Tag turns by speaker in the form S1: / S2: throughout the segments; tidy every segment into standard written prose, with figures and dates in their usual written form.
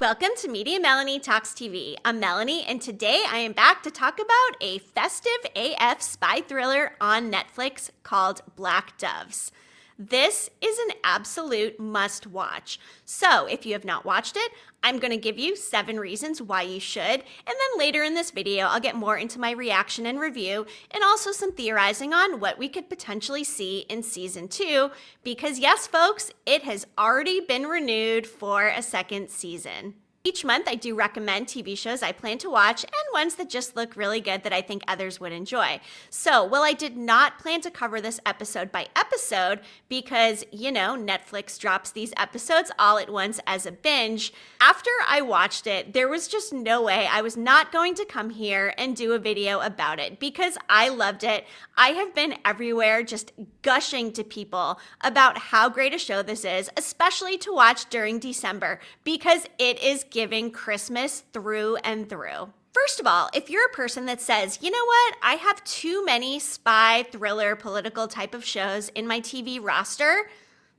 S1: Welcome to Media Melanie Talks TV. I'm Melanie, and today I am back to talk about a festive AF spy thriller on Netflix called Black Doves. This is an absolute must-watch. So if you have not watched it, I'm going to give you 7 reasons why you should, and then later in this video, I'll get more into my reaction and review, and also some theorizing on what we could potentially see in Season 2, because yes, folks, it has already been renewed for a second season. Each month, I do recommend TV shows I plan to watch and ones that just look really good that I think others would enjoy. So, while I did not plan to cover this episode by episode because, Netflix drops these episodes all at once as a binge, after I watched it, there was just no way I was not going to come here and do a video about it because I loved it. I have been everywhere just gushing to people about how great a show this is, especially to watch during December because it is giving Christmas through and through. First of all, if you're a person that says, you know what, I have too many spy, thriller, political type of shows in my TV roster,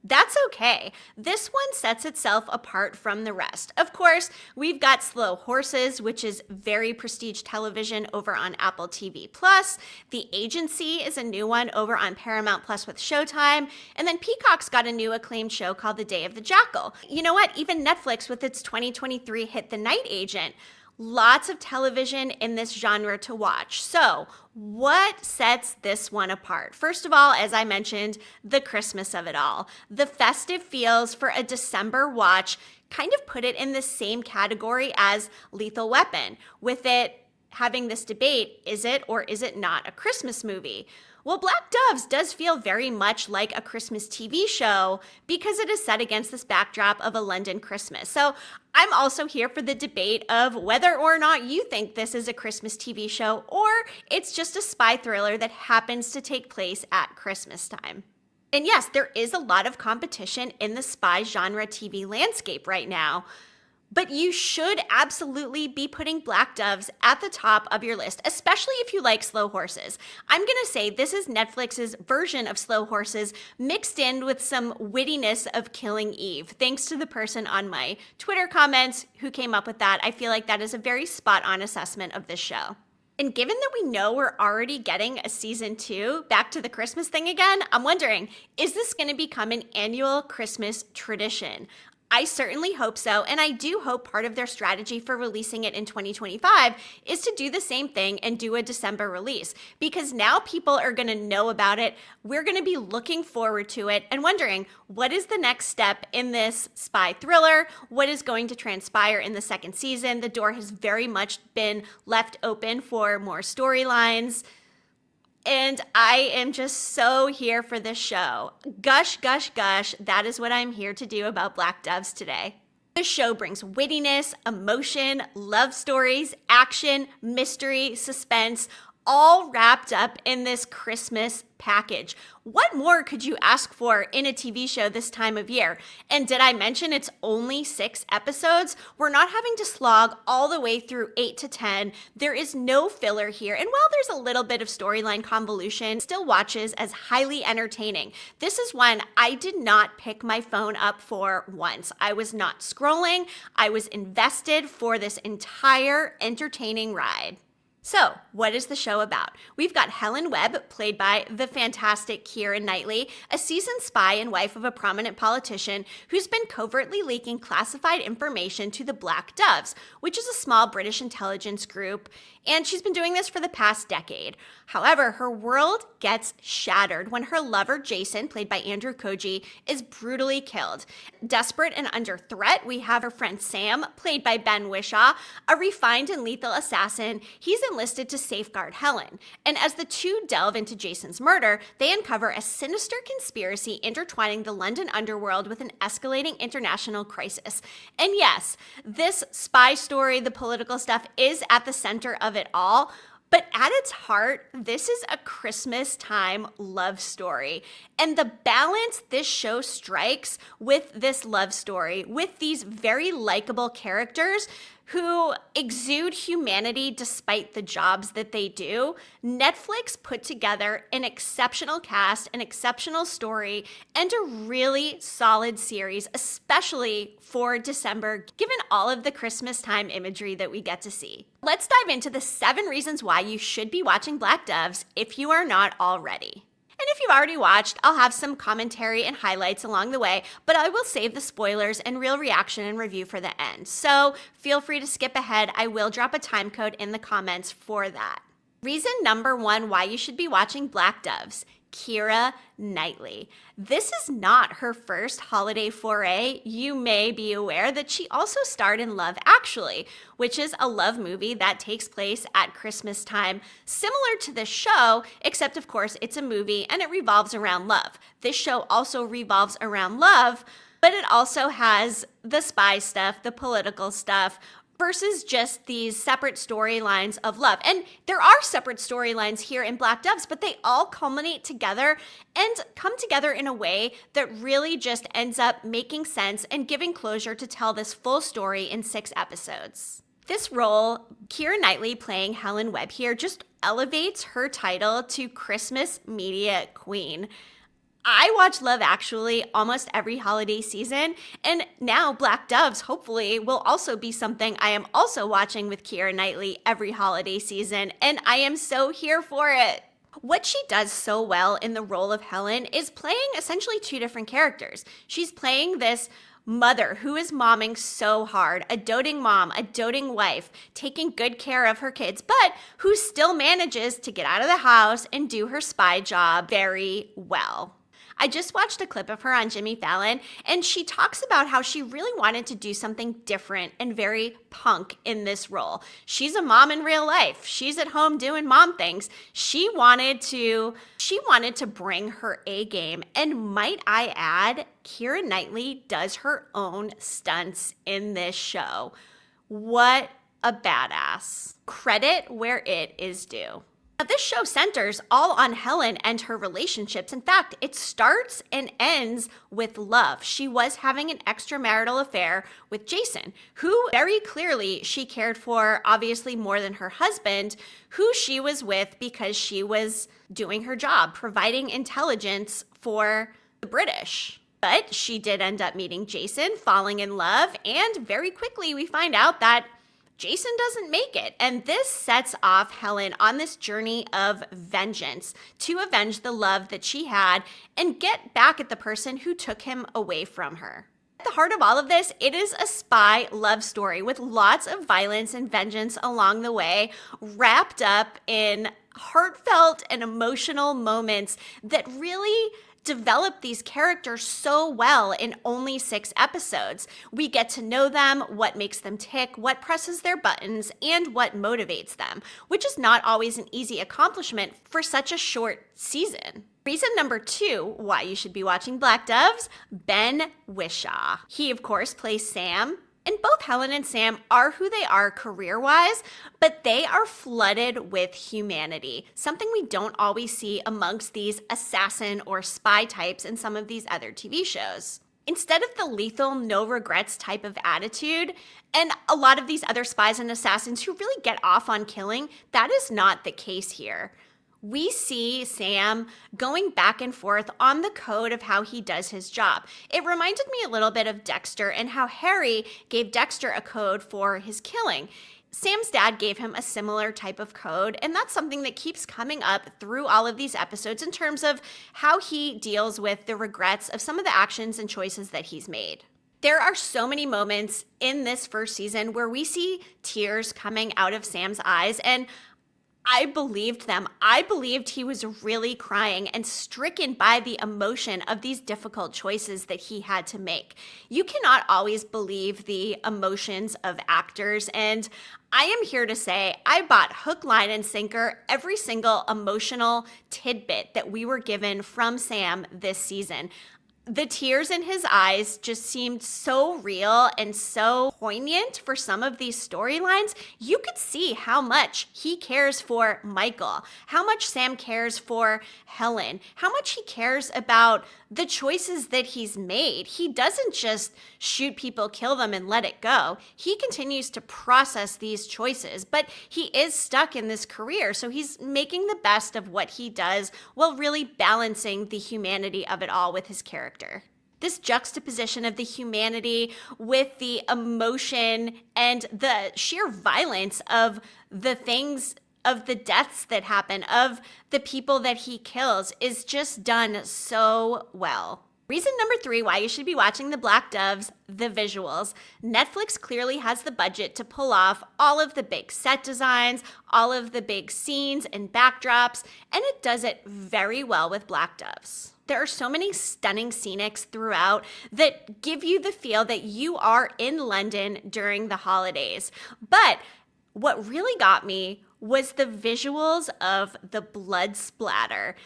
S1: that's okay. This one sets itself apart from the rest. Of course, we've got Slow Horses, which is very prestige television over on Apple TV+. The Agency is a new one over on Paramount Plus with Showtime. And then Peacock's got a new acclaimed show called The Day of the Jackal. You know what? Even Netflix with its 2023 hit The Night Agent. Lots of television in this genre to watch. So, what sets this one apart? First of all, as I mentioned, the Christmas of it all. The festive feels for a December watch kind of put it in the same category as Lethal Weapon, with it having this debate, is it or is it not a Christmas movie? Well, Black Doves does feel very much like a Christmas TV show because it is set against this backdrop of a London Christmas. So I'm also here for the debate of whether or not you think this is a Christmas TV show or it's just a spy thriller that happens to take place at Christmas time. And yes, there is a lot of competition in the spy genre TV landscape right now. But you should absolutely be putting Black Doves at the top of your list, especially if you like Slow Horses. I'm going to say this is Netflix's version of Slow Horses mixed in with some wittiness of Killing Eve. Thanks to the person on my Twitter comments who came up with that. I feel like that is a very spot-on assessment of this show. And given that we know we're already getting a season 2, back to the Christmas thing again, I'm wondering, is this going to become an annual Christmas tradition? I certainly hope so, and I do hope part of their strategy for releasing it in 2025 is to do the same thing and do a December release, because now people are going to know about it, we're going to be looking forward to it, and wondering, what is the next step in this spy thriller? What is going to transpire in the second season? The door has very much been left open for more storylines. And I am just so here for this show. Gush, gush, gush. That is what I'm here to do about Black Doves today. The show brings wittiness, emotion, love stories, action, mystery, suspense, all wrapped up in this Christmas package. What more could you ask for in a TV show this time of year? And did I mention it's only 6 episodes? We're not having to slog all the way through 8 to 10. There is no filler here. And while there's a little bit of storyline convolution, still watches as highly entertaining. This is one I did not pick my phone up for once. I was not scrolling. I was invested for this entire entertaining ride. So, what is the show about? We've got Helen Webb, played by the fantastic Keira Knightley, a seasoned spy and wife of a prominent politician who's been covertly leaking classified information to the Black Doves, which is a small British intelligence group, and she's been doing this for the past decade. However, her world gets shattered when her lover, Jason, played by Andrew Koji, is brutally killed. Desperate and under threat, we have her friend Sam, played by Whishaw, a refined and lethal assassin. He's enlisted to safeguard Helen. And as the two delve into Jason's murder, they uncover a sinister conspiracy intertwining the London underworld with an escalating international crisis. And yes, this spy story, the political stuff, is at the center of it all. But at its heart, this is a Christmas time love story. And the balance this show strikes with this love story, with these very likable characters, who exude humanity despite the jobs that they do, Netflix put together an exceptional cast, an exceptional story, and a really solid series, especially for December, given all of the Christmas time imagery that we get to see. Let's dive into the 7 reasons why you should be watching Black Doves if you are not already. And if you've already watched, I'll have some commentary and highlights along the way, but I will save the spoilers and real reaction and review for the end. So feel free to skip ahead. I will drop a time code in the comments for that. Reason number 1 why you should be watching Black Doves. Keira Knightley. This is not her first holiday foray. You may be aware that she also starred in Love Actually, which is a love movie that takes place at Christmas time, similar to this show, except of course it's a movie and it revolves around love. This show also revolves around love, but it also has the spy stuff, the political stuff, versus just these separate storylines of love. And there are separate storylines here in Black Doves, but they all culminate together and come together in a way that really just ends up making sense and giving closure to tell this full story in 6 episodes. This role, Keira Knightley playing Helen Webb here, just elevates her title to Christmas media queen. I watch Love Actually almost every holiday season, and now Black Doves hopefully will also be something I am also watching with Keira Knightley every holiday season, and I am so here for it. What she does so well in the role of Helen is playing essentially 2 different characters. She's playing this mother who is momming so hard, a doting mom, a doting wife, taking good care of her kids, but who still manages to get out of the house and do her spy job very well. I just watched a clip of her on Jimmy Fallon, and she talks about how she really wanted to do something different and very punk in this role. She's a mom in real life. She's at home doing mom things. She wanted to bring her A game, and might I add, Keira Knightley does her own stunts in this show. What a badass. Credit where it is due. Now, this show centers all on Helen and her relationships. In fact, it starts and ends with love. She was having an extramarital affair with Jason, who very clearly she cared for, obviously more than her husband, who she was with because she was doing her job, providing intelligence for the British. But she did end up meeting Jason, falling in love, and very quickly we find out that Jason doesn't make it, and this sets off Helen on this journey of vengeance to avenge the love that she had and get back at the person who took him away from her. At the heart of all of this, it is a spy love story with lots of violence and vengeance along the way, wrapped up in heartfelt and emotional moments that really develop these characters so well in only 6 episodes. We get to know them, what makes them tick, what presses their buttons, and what motivates them, which is not always an easy accomplishment for such a short season. Reason number 2 why you should be watching Black Doves, Ben Whishaw. He, of course, plays Sam. And both Helen and Sam are who they are career-wise, but they are flooded with humanity, something we don't always see amongst these assassin or spy types in some of these other TV shows. Instead of the lethal, no regrets type of attitude, and a lot of these other spies and assassins who really get off on killing, that is not the case here. We see Sam going back and forth on the code of how he does his job. It reminded me a little bit of Dexter and how Harry gave Dexter a code for his killing. Sam's dad gave him a similar type of code, and that's something that keeps coming up through all of these episodes in terms of how he deals with the regrets of some of the actions and choices that he's made. There are so many moments in this first season where we see tears coming out of Sam's eyes, and I believed them. I believed he was really crying and stricken by the emotion of these difficult choices that he had to make. You cannot always believe the emotions of actors, and I am here to say I bought hook, line, and sinker every single emotional tidbit that we were given from Sam this season. The tears in his eyes just seemed so real and so poignant for some of these storylines. You could see how much he cares for Michael, how much Sam cares for Helen, how much he cares about the choices that he's made. He doesn't just shoot people, kill them, and let it go. He continues to process these choices, but he is stuck in this career, so he's making the best of what he does while really balancing the humanity of it all with his character. This juxtaposition of the humanity with the emotion and the sheer violence of the things, of the deaths that happen, of the people that he kills is just done so well. Reason number 3 why you should be watching The Black Doves, the visuals. Netflix clearly has the budget to pull off all of the big set designs, all of the big scenes and backdrops, and it does it very well with Black Doves. There are so many stunning scenics throughout that give you the feel that you are in London during the holidays. But what really got me was the visuals of the blood splatter.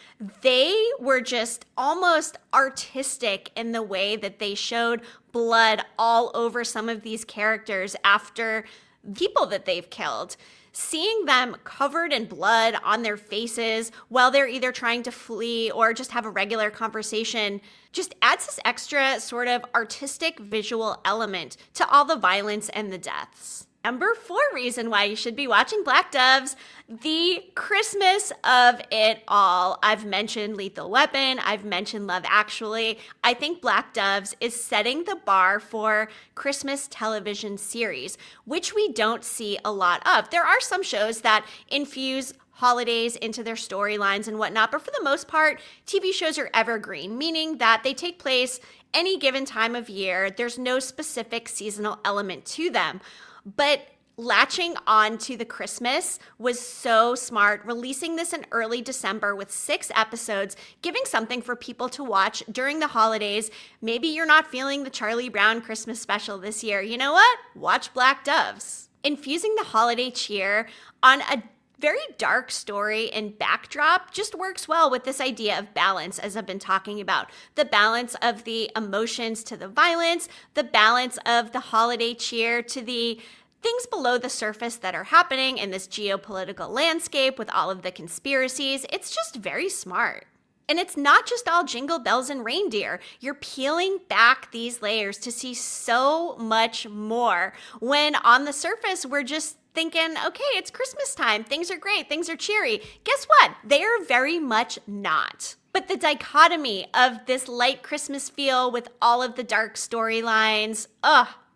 S1: They were just almost artistic in the way that they showed blood all over some of these characters after people that they've killed. Seeing them covered in blood on their faces while they're either trying to flee or just have a regular conversation just adds this extra sort of artistic visual element to all the violence and the deaths. Number 4 reason why you should be watching Black Doves, the Christmas of it all. I've mentioned Lethal Weapon. I've mentioned Love Actually. I think Black Doves is setting the bar for Christmas television series, which we don't see a lot of. There are some shows that infuse holidays into their storylines and whatnot, but for the most part, TV shows are evergreen, meaning that they take place any given time of year. There's no specific seasonal element to them. But latching on to the Christmas was so smart, releasing this in early December with 6 episodes, giving something for people to watch during the holidays. Maybe you're not feeling the Charlie Brown Christmas special this year. You know what? Watch Black Doves. Infusing the holiday cheer on a very dark story and backdrop just works well with this idea of balance, as I've been talking about. The balance of the emotions to the violence, the balance of the holiday cheer to the things below the surface that are happening in this geopolitical landscape with all of the conspiracies. It's just very smart. And it's not just all jingle bells and reindeer. You're peeling back these layers to see so much more when on the surface we're just thinking, okay, it's Christmas time. Things are great. Things are cheery. Guess what? They are very much not. But the dichotomy of this light Christmas feel with all of the dark storylines,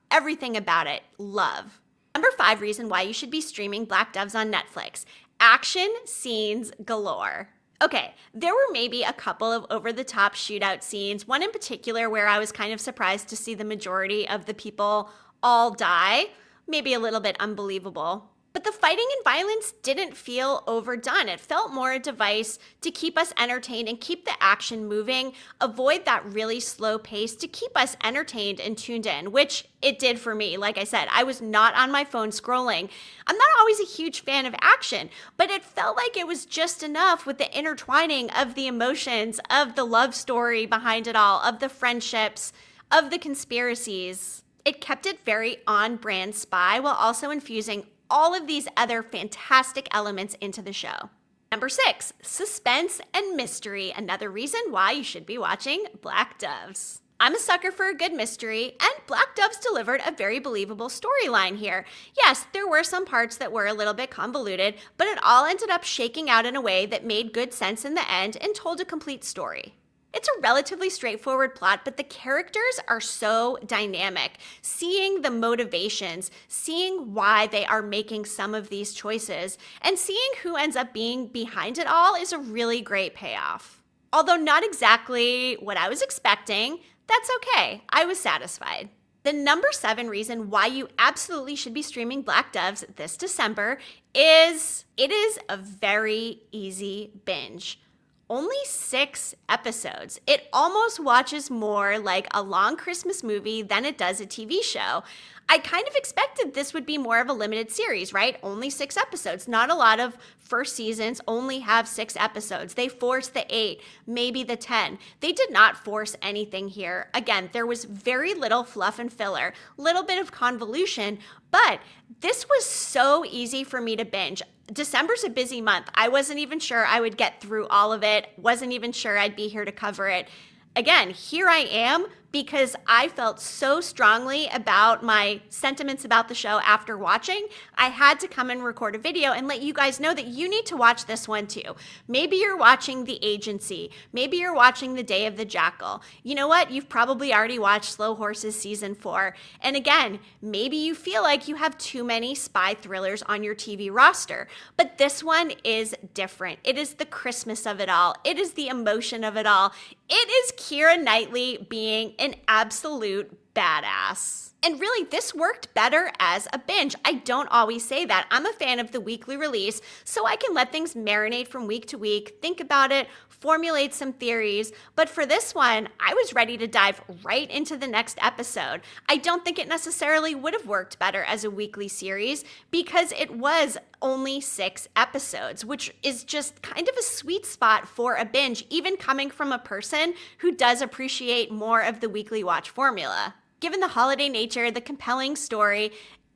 S1: everything about it, love. Number 5 reason why you should be streaming Black Doves on Netflix. Action scenes galore. Okay, there were maybe a couple of over-the-top shootout scenes, one in particular where I was kind of surprised to see the majority of the people all die. Maybe a little bit unbelievable. But the fighting and violence didn't feel overdone. It felt more a device to keep us entertained and keep the action moving, avoid that really slow pace to keep us entertained and tuned in, which it did for me. Like I said, I was not on my phone scrolling. I'm not always a huge fan of action, but it felt like it was just enough with the intertwining of the emotions, of the love story behind it all, of the friendships, of the conspiracies. It kept it very on-brand spy while also infusing all of these other fantastic elements into the show. Number 6, suspense and mystery. Another reason why you should be watching Black Doves. I'm a sucker for a good mystery, and Black Doves delivered a very believable storyline here. Yes, there were some parts that were a little bit convoluted, but it all ended up shaking out in a way that made good sense in the end and told a complete story. It's a relatively straightforward plot, but the characters are so dynamic. Seeing the motivations, seeing why they are making some of these choices, and seeing who ends up being behind it all is a really great payoff. Although not exactly what I was expecting, that's okay. I was satisfied. The number 7 reason why you absolutely should be streaming Black Doves this December is it is a very easy binge. Only 6 episodes. It almost watches more like a long Christmas movie than it does a TV show. I kind of expected this would be more of a limited series, right? Only 6 episodes. Not a lot of first seasons only have 6 episodes. They forced the 8, maybe the 10. They did not force anything here. Again, there was very little fluff and filler, little bit of convolution, but this was so easy for me to binge. December's a busy month. I wasn't even sure I would get through all of it. Wasn't even sure I'd be here to cover it. Again, here I am because I felt so strongly about my sentiments about the show after watching. I had to come and record a video and let you guys know that you need to watch this one too. Maybe you're watching The Agency. Maybe you're watching The Day of the Jackal. You know what? You've probably already watched Slow Horses Season 4. And again, maybe you feel like you have too many spy thrillers on your TV roster. But this one is different. It is the Christmas of it all. It is the emotion of it all. It is Keira Knightley being an absolute badass. And really, this worked better as a binge. I don't always say that. I'm a fan of the weekly release, so I can let things marinate from week to week, think about it, formulate some theories. But for this one, I was ready to dive right into the next episode. I don't think it necessarily would have worked better as a weekly series because it was only 6 episodes, which is just kind of a sweet spot for a binge, even coming from a person who does appreciate more of the weekly watch formula. Given the holiday nature, the compelling story,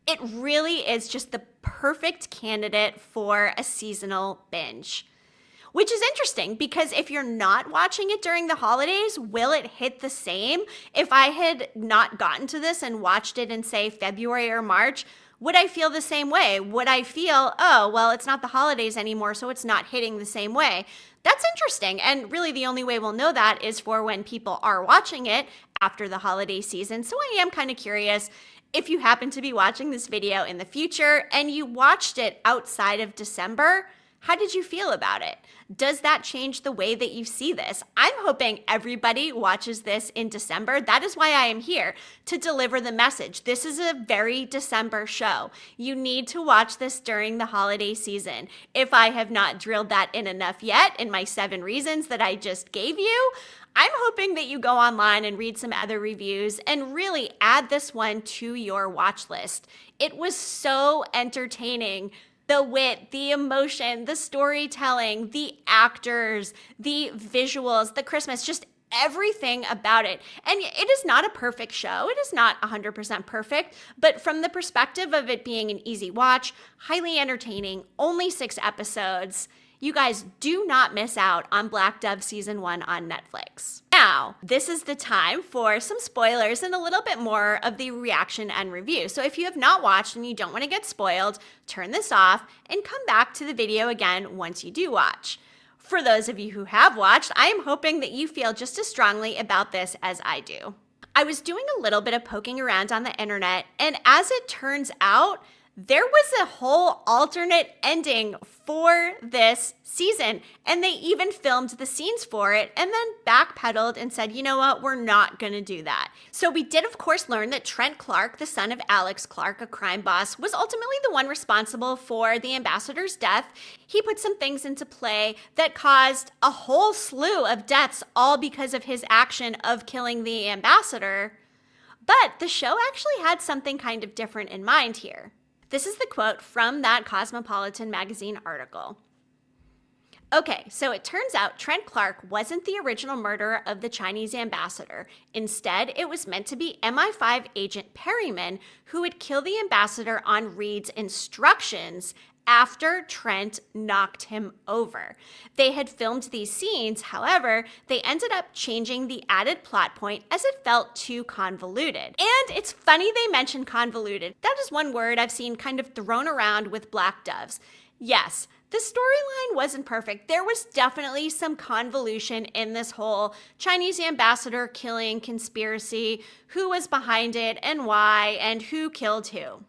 S1: it really is just the perfect candidate for a seasonal binge. Which is interesting because if you're not watching it during the holidays, will it hit the same? If I had not gotten to this and watched it in, say, February or March, would I feel the same way? Would I feel, oh, well, it's not the holidays anymore, so it's not hitting the same way? That's interesting. And really the only way we'll know that is for when people are watching it after the holiday season. So I am kind of curious if you happen to be watching this video in the future and you watched it outside of December, how did you feel about it? Does that change the way that you see this? I'm hoping everybody watches this in December. That is why I am here, to deliver the message. This is a very December show. You need to watch this during the holiday season. If I have not drilled that in enough yet in my 7 reasons that I just gave you, I'm hoping that you go online and read some other reviews and really add this one to your watch list. It was so entertaining. The wit, the emotion, the storytelling, the actors, the visuals, the Christmas, just everything about it. And it is not a perfect show. It is not 100% perfect, but from the perspective of it being an easy watch, highly entertaining, only 6 episodes, you guys do not miss out on Black Dove Season 1 on Netflix. Now, this is the time for some spoilers and a little bit more of the reaction and review. So if you have not watched and you don't want to get spoiled, turn this off and come back to the video again once you do watch. For those of you who have watched, I am hoping that you feel just as strongly about this as I do. I was doing a little bit of poking around on the internet, and as it turns out, there was a whole alternate ending for this season, and they even filmed the scenes for it and then backpedaled and said, you know what, we're not going to do that. So we did, of course, learn that Trent Clark, the son of Alex Clark, a crime boss, was ultimately the one responsible for the ambassador's death. He put some things into play that caused a whole slew of deaths, all because of his action of killing the ambassador. But the show actually had something kind of different in mind here. This is the quote from that Cosmopolitan magazine article. Okay, so it turns out Trent Clark wasn't the original murderer of the Chinese ambassador. Instead, it was meant to be MI5 agent Perryman who would kill the ambassador on Reed's instructions after Trent knocked him over. They had filmed these scenes, however, they ended up changing the added plot point as it felt too convoluted. And it's funny they mentioned convoluted. That is one word I've seen kind of thrown around with Black Doves. Yes, the storyline wasn't perfect. There was definitely some convolution in this whole Chinese ambassador killing conspiracy, who was behind it and why, and who killed who.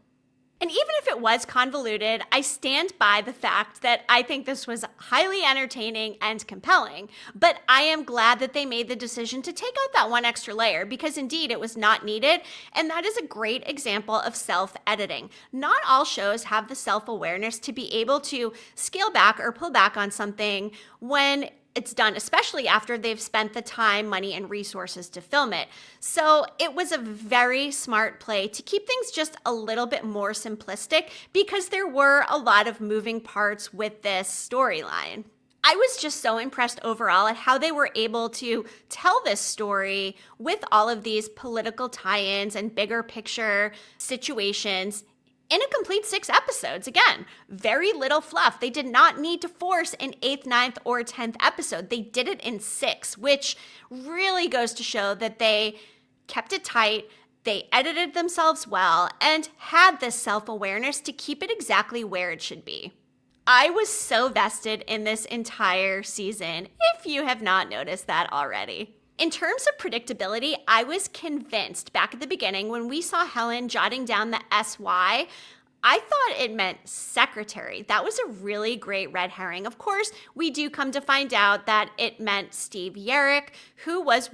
S1: And even if it was convoluted, I stand by the fact that I think this was highly entertaining and compelling, but I am glad that they made the decision to take out that one extra layer because indeed it was not needed, and that is a great example of self-editing. Not all shows have the self-awareness to be able to scale back or pull back on something when it's done, especially after they've spent the time, money, and resources to film it. So it was a very smart play to keep things just a little bit more simplistic because there were a lot of moving parts with this storyline. I was just so impressed overall at how they were able to tell this story with all of these political tie-ins and bigger picture situations in a complete 6 episodes. Again, very little fluff. They did not need to force an 8th, 9th, or 10th episode. They did it in 6, which really goes to show that they kept it tight, they edited themselves well, and had this self-awareness to keep it exactly where it should be. I was so vested in this entire season, if you have not noticed that already. In terms of predictability, I was convinced back at the beginning when we saw Helen jotting down the SY, I thought it meant secretary. That was a really great red herring. Of course, we do come to find out that it meant Steve Yerrick, who was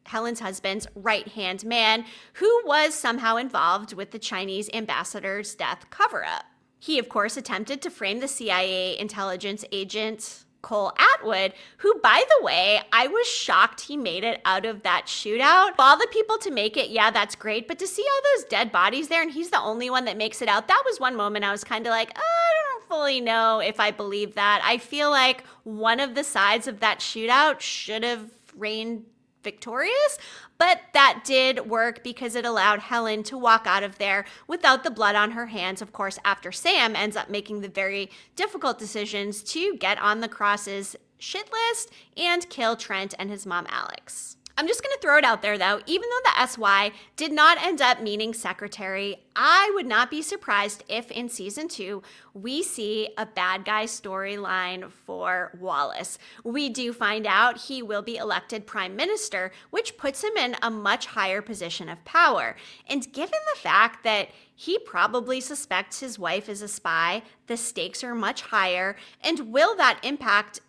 S1: Helen's husband's right-hand man, who was somehow involved with the Chinese ambassador's death cover-up. He, of course, attempted to frame the CIA intelligence agent Cole Atwood, who, by the way, I was shocked he made it out of that shootout. All the people to make it, yeah, that's great, but to see all those dead bodies there and he's the only one that makes it out, that was one moment I was kind of like, I don't fully know if I believe that. I feel like one of the sides of that shootout should have reigned victorious, but that did work because it allowed Helen to walk out of there without the blood on her hands, of course, after Sam ends up making the very difficult decisions to get on the Cross's shit list and kill Trent and his mom, Alex. I'm just going to throw it out there, though. Even though the SY did not end up meaning secretary, I would not be surprised if in season 2 we see a bad guy storyline for Wallace. We do find out he will be elected prime minister, which puts him in a much higher position of power. And given the fact that he probably suspects his wife is a spy, the stakes are much higher. And will that impact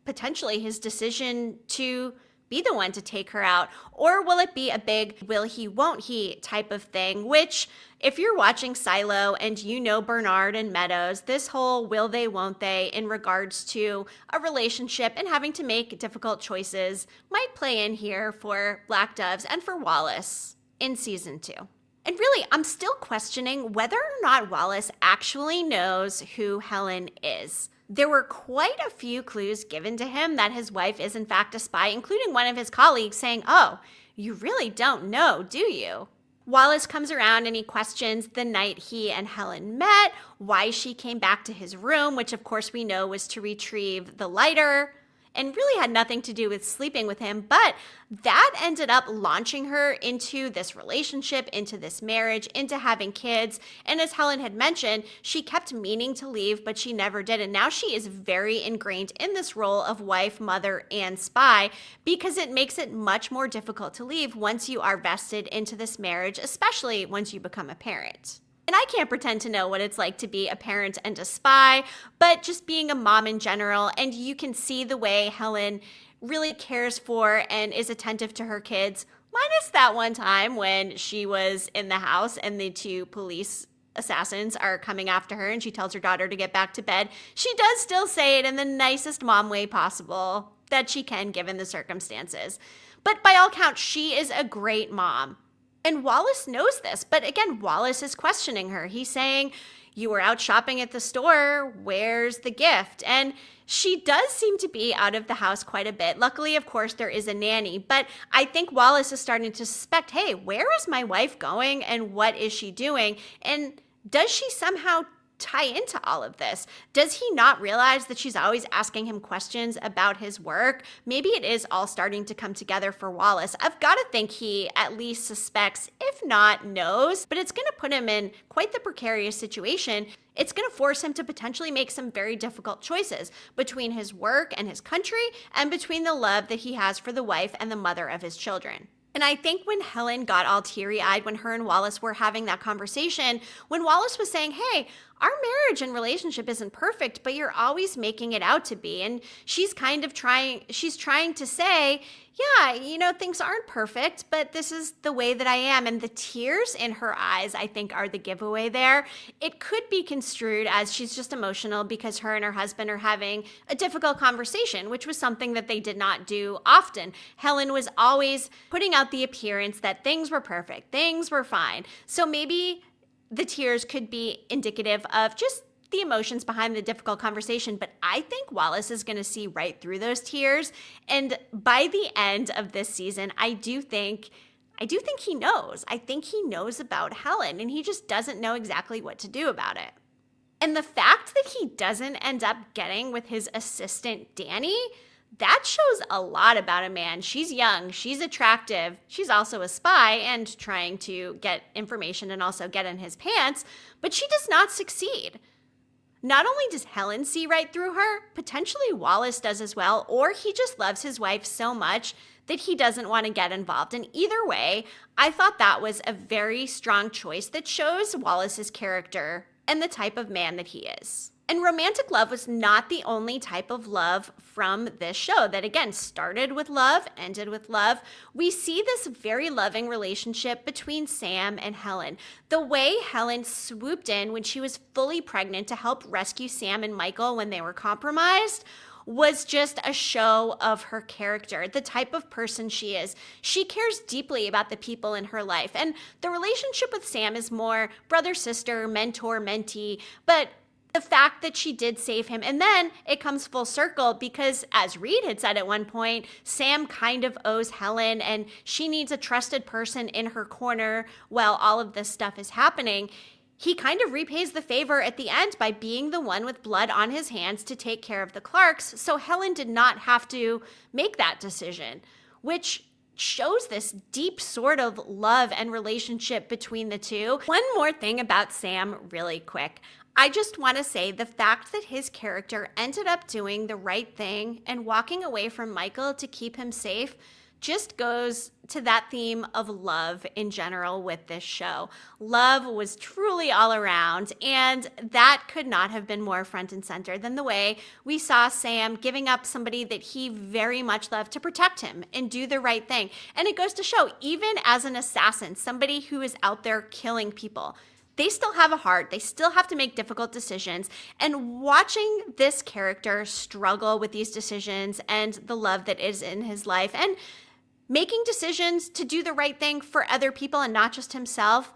S1: potentially his decision to be the one to take her out? Or will it be a big will he, won't he type of thing, which if you're watching Silo and you know Bernard and Meadows, this whole will they, won't they in regards to a relationship and having to make difficult choices might play in here for Black Doves and for Wallace in season 2. And really, I'm still questioning whether or not Wallace actually knows who Helen is. There were quite a few clues given to him that his wife is in fact a spy, including one of his colleagues saying, "Oh, you really don't know, do you?" Wallace comes around and he questions the night he and Helen met, why she came back to his room, which of course we know was to retrieve the lighter, and really had nothing to do with sleeping with him, but that ended up launching her into this relationship, into this marriage, into having kids. And as Helen had mentioned, she kept meaning to leave, but she never did. And now she is very ingrained in this role of wife, mother, and spy because it makes it much more difficult to leave once you are vested into this marriage, especially once you become a parent. And I can't pretend to know what it's like to be a parent and a spy, but just being a mom in general, and you can see the way Helen really cares for and is attentive to her kids, minus that one time when she was in the house and the 2 police assassins are coming after her and she tells her daughter to get back to bed. She does still say it in the nicest mom way possible that she can given the circumstances. But by all counts, she is a great mom. And Wallace knows this, but again, Wallace is questioning her. He's saying, you were out shopping at the store, where's the gift? And she does seem to be out of the house quite a bit. Luckily, of course, there is a nanny, but I think Wallace is starting to suspect, hey, where is my wife going and what is she doing? And does she somehow tie into all of this? Does he not realize that she's always asking him questions about his work? Maybe it is all starting to come together for Wallace. I've got to think he at least suspects, if not knows, but it's going to put him in quite the precarious situation. It's going to force him to potentially make some very difficult choices between his work and his country and between the love that he has for the wife and the mother of his children. And I think when Helen got all teary-eyed when her and Wallace were having that conversation, when Wallace was saying, hey, our marriage and relationship isn't perfect, but you're always making it out to be. And she's trying to say, yeah, things aren't perfect, but this is the way that I am. And the tears in her eyes, I think, are the giveaway there. It could be construed as she's just emotional because her and her husband are having a difficult conversation, which was something that they did not do often. Helen was always putting out the appearance that things were perfect, things were fine. So maybe the tears could be indicative of just the emotions behind the difficult conversation, but I think Wallace is going to see right through those tears. And by the end of this season, I do think he knows. I think he knows about Helen, and he just doesn't know exactly what to do about it. And the fact that he doesn't end up getting with his assistant, Danny, that shows a lot about a man. She's young, she's attractive, she's also a spy and trying to get information and also get in his pants, but she does not succeed. Not only does Helen see right through her, potentially Wallace does as well, or he just loves his wife so much that he doesn't want to get involved. And either way, I thought that was a very strong choice that shows Wallace's character and the type of man that he is. And romantic love was not the only type of love from this show that, again, started with love, ended with love. We see this very loving relationship between Sam and Helen. The way Helen swooped in when she was fully pregnant to help rescue Sam and Michael when they were compromised was just a show of her character, the type of person she is. She cares deeply about the people in her life. And the relationship with Sam is more brother-sister, mentor-mentee, but the fact that she did save him, and then it comes full circle because, as Reed had said at one point, Sam kind of owes Helen and she needs a trusted person in her corner while all of this stuff is happening. He kind of repays the favor at the end by being the one with blood on his hands to take care of the Clarks, so Helen did not have to make that decision, which shows this deep sort of love and relationship between the two. One more thing about Sam really quick. I just want to say the fact that his character ended up doing the right thing and walking away from Michael to keep him safe just goes to that theme of love in general with this show. Love was truly all around, and that could not have been more front and center than the way we saw Sam giving up somebody that he very much loved to protect him and do the right thing. And it goes to show, even as an assassin, somebody who is out there killing people, they still have a heart. They still have to make difficult decisions. And watching this character struggle with these decisions and the love that is in his life and making decisions to do the right thing for other people and not just himself,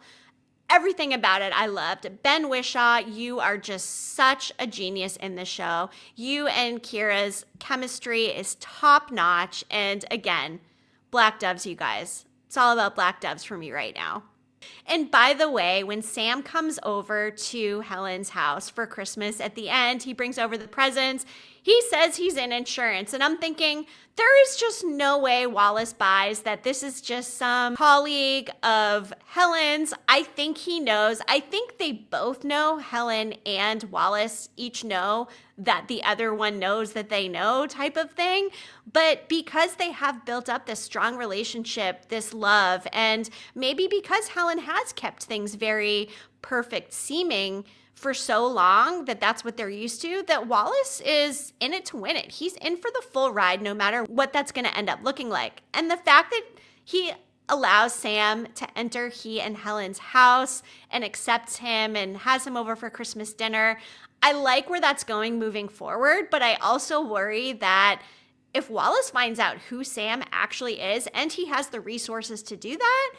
S1: everything about it I loved. Ben Whishaw, you are just such a genius in this show. You and Keira's chemistry is top notch. And again, Black Doves, you guys. It's all about Black Doves for me right now. And by the way, when Sam comes over to Helen's house for Christmas at the end, he brings over the presents. He says he's in insurance. And I'm thinking, there is just no way Wallace buys that this is just some colleague of Helen's. I think he knows. I think they both know, Helen and Wallace each know that the other one knows that they know type of thing. But because they have built up this strong relationship, this love, and maybe because Helen has kept things very perfect seeming for so long that that's what they're used to, that Wallace is in it to win it. He's in for the full ride no matter what that's going to end up looking like. And the fact that he allows Sam to enter he and Helen's house and accepts him and has him over for Christmas dinner, I like where that's going moving forward, but I also worry that if Wallace finds out who Sam actually is and he has the resources to do that,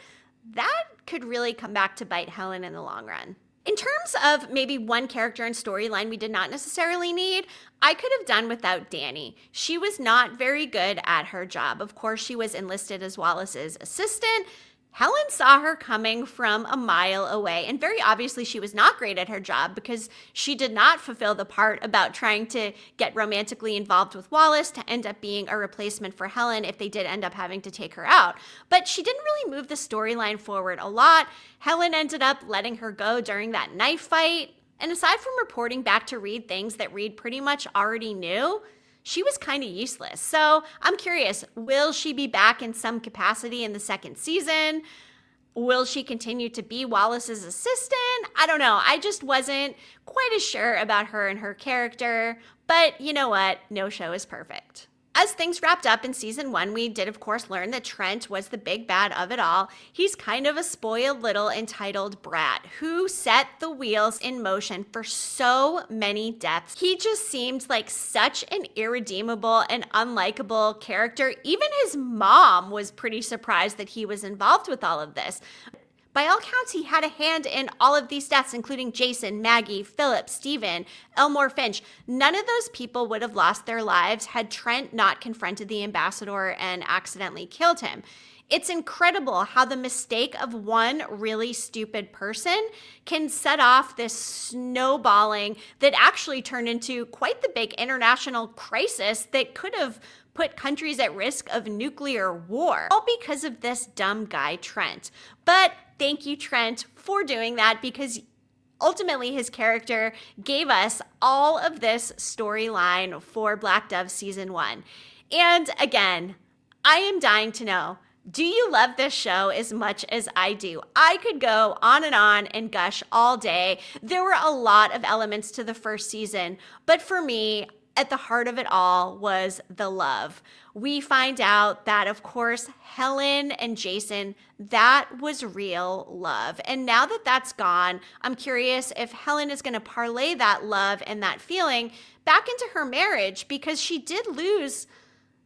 S1: that could really come back to bite Helen in the long run. In terms of maybe one character and storyline we did not necessarily need, I could have done without Danny. She was not very good at her job. Of course, she was enlisted as Wallace's assistant. Helen saw her coming from a mile away, and very obviously she was not great at her job because she did not fulfill the part about trying to get romantically involved with Wallace to end up being a replacement for Helen if they did end up having to take her out. But she didn't really move the storyline forward a lot. Helen ended up letting her go during that knife fight, and aside from reporting back to Reed things that Reed pretty much already knew, she was kind of useless. So I'm curious, will she be back in some capacity in the second season? Will she continue to be Wallace's assistant? I don't know. I just wasn't quite as sure about her and her character. But you know what? No show is perfect. As things wrapped up in season 1, we did, of course, learn that Trent was the big bad of it all. He's kind of a spoiled little entitled brat who set the wheels in motion for so many deaths. He just seemed like such an irredeemable and unlikable character. Even his mom was pretty surprised that he was involved with all of this. By all counts, he had a hand in all of these deaths, including Jason, Maggie, Philip, Stephen, Elmore Finch. None of those people would have lost their lives had Trent not confronted the ambassador and accidentally killed him. It's incredible how the mistake of one really stupid person can set off this snowballing that actually turned into quite the big international crisis that could have put countries at risk of nuclear war, all because of this dumb guy, Trent. But thank you, Trent, for doing that, because ultimately his character gave us all of this storyline for Black Dove season 1. And again, I am dying to know, do you love this show as much as I do? I could go on and gush all day. There were a lot of elements to the first season, but for me, at the heart of it all was the love. We find out that, of course, Helen and Jason, that was real love. And now that that's gone, I'm curious if Helen is going to parlay that love and that feeling back into her marriage, because she did lose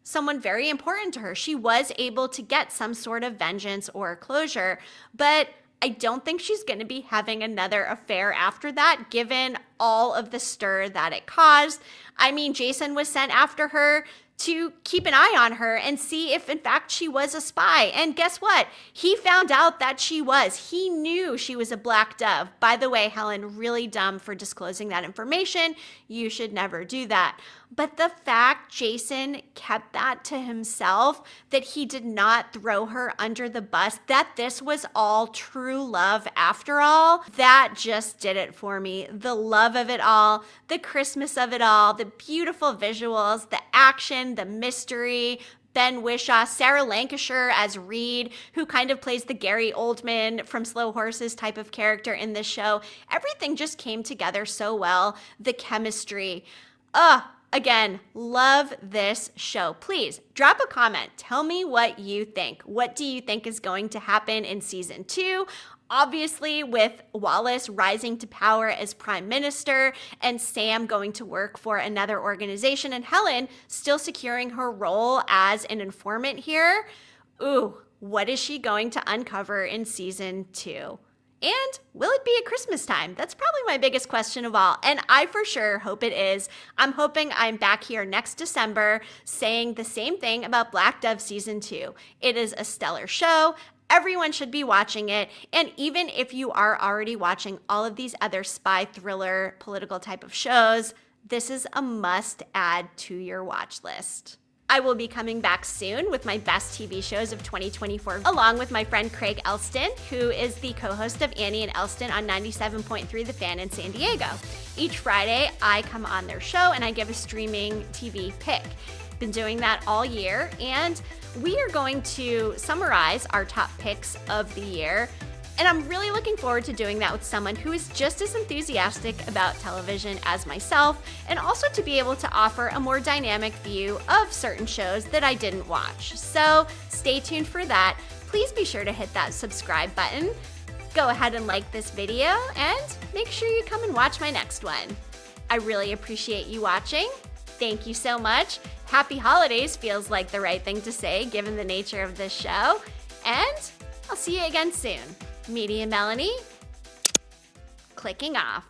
S1: someone very important to her. She was able to get some sort of vengeance or closure, but I don't think she's going to be having another affair after that, given all of the stir that it caused. I mean, Jason was sent after her to keep an eye on her and see if in fact she was a spy. And guess what? He found out that she was. He knew she was a Black Dove. By the way, Helen, really dumb for disclosing that information. You should never do that. But the fact Jason kept that to himself, that he did not throw her under the bus, that this was all true love after all, that just did it for me. The love of it all, the Christmas of it all, the beautiful visuals, the action, the mystery, Ben Whishaw, Sarah Lancashire as Reed, who kind of plays the Gary Oldman from Slow Horses type of character in this show. Everything just came together so well. The chemistry. Again, love this show. Please drop a comment. Tell me what you think. What do you think is going to happen in season 2? Obviously, with Wallace rising to power as prime minister and Sam going to work for another organization and Helen still securing her role as an informant here. Ooh, what is she going to uncover in season 2? And will it be at Christmas time? That's probably my biggest question of all. And I for sure hope it is. I'm hoping I'm back here next December saying the same thing about Black Dove season 2. It is a stellar show. Everyone should be watching it. And even if you are already watching all of these other spy thriller political type of shows, this is a must add to your watch list. I will be coming back soon with my best TV shows of 2024, along with my friend Craig Elston, who is the co-host of Annie and Elston on 97.3 The Fan in San Diego. Each Friday, I come on their show and I give a streaming TV pick. Been doing that all year, and we are going to summarize our top picks of the year. And I'm really looking forward to doing that with someone who is just as enthusiastic about television as myself, and also to be able to offer a more dynamic view of certain shows that I didn't watch. So stay tuned for that. Please be sure to hit that subscribe button. Go ahead and like this video, and make sure you come and watch my next one. I really appreciate you watching. Thank you so much. Happy holidays feels like the right thing to say given the nature of this show. And I'll see you again soon. Media Melanie, clicking off.